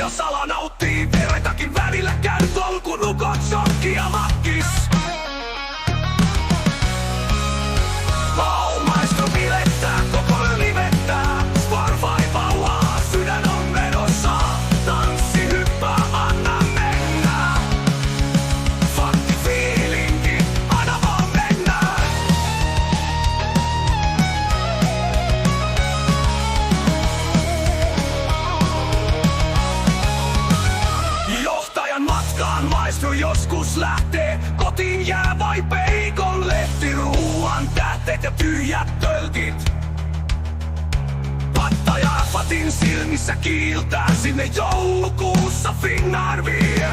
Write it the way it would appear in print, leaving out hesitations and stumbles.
ja sala nauttii. Vertakin välillä käy tolkun ukot, shokki ja makkis. Maestro bilettää, koko yö livettää. Spotify pauhaa, sydän on menossa. Tanssi hyppää, anna mennä. Fakti fiilinki, anna vaan mennä. Johtajan matkaan maestro joskus lähtee. Kotiin jää vai peikon lehti, ruuan tähteet ja tyhjät tölkit. Patta ja Fatin silmissä kiiltää, sinne joulukuussa Finnair vie.